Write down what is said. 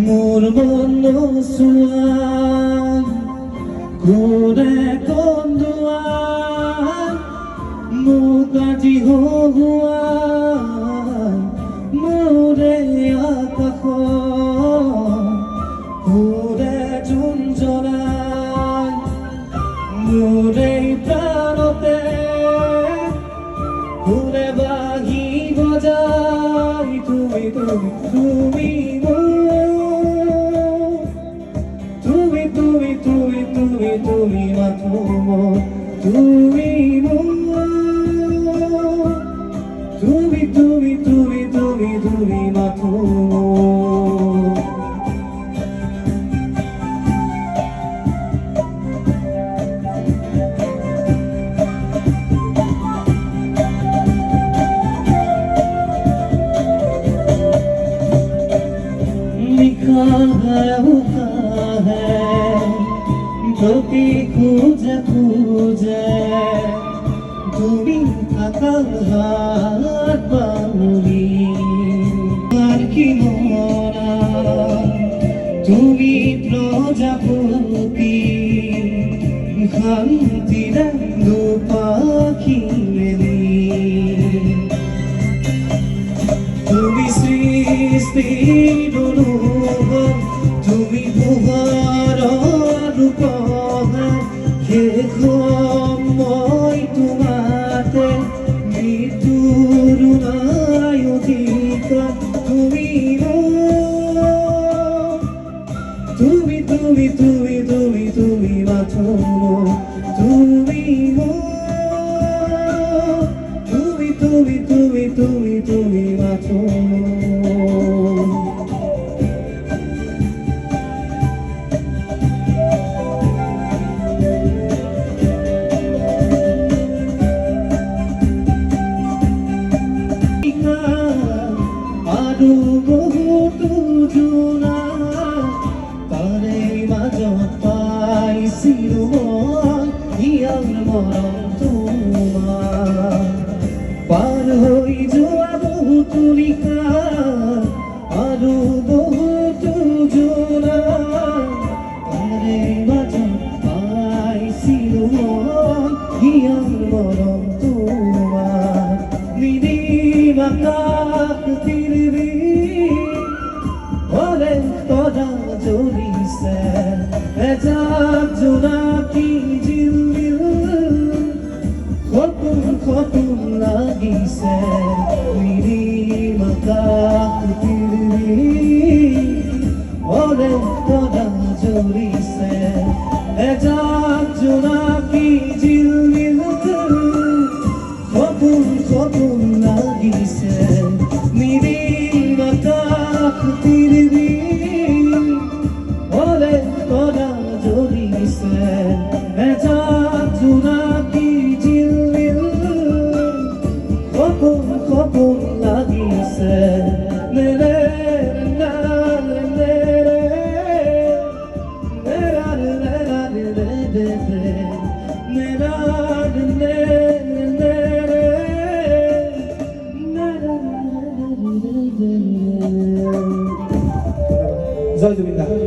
মোর মন সুয়ান ঘুরে কন্দুয়ান মুকাজি হুয়ান মোরে আকাশ ঘুরে চুঞ্চনান মোরে প্রাণতে ঘুরে বাহি বজাই তুমি তুমি তুমি তুমি মাথো তুমি তুমি মাথো लिखा है हुआ है তোকে খুঁজে খুঁজে তুমি থাকার হাত বাউলি আর কি মরা তুমি প্রজাপতি শান্তি রঙ পাখি মেলি তুমি সৃষ্টির অনুভব তুমি ভুবন মই তোমাতে মৃত্যুর নাই অধিকার তুমি তুমি তুমি তুমি তুমি তুমি মাথো তুমি তুমি তুমি তুমি তুমি তুমি মাথো আরো বহুতো জোনা তারে মাজত পাইছিলো মই ইয়াৰ মৰম তোমাৰ পাৰ হৈ যোৱা বহুতো লিখা আৰু বহুতো জোনা তাৰে মাজত পাইছিলো মই ইয়াৰ মৰম তোমাৰ আকাশ তিরবি ওরে তোরা জড়িছে এজাক জোনাকি জিলমিল খতুন খতুন লাগিছে নিরিম আকাশ তিরবি ওরে তোরা জড়িছে এজাক জোনাকি জিলমিল খতুন খতুন লাগিছে নিরিম আকাশ তিরবি ওরে তোরা জড়িছে এজাক জোনাকি জিলমিল খতুন খতুন লাগিছে নেরে না নেরে নেরা নেরা নেরে নেরা জয় জগন্নাথ।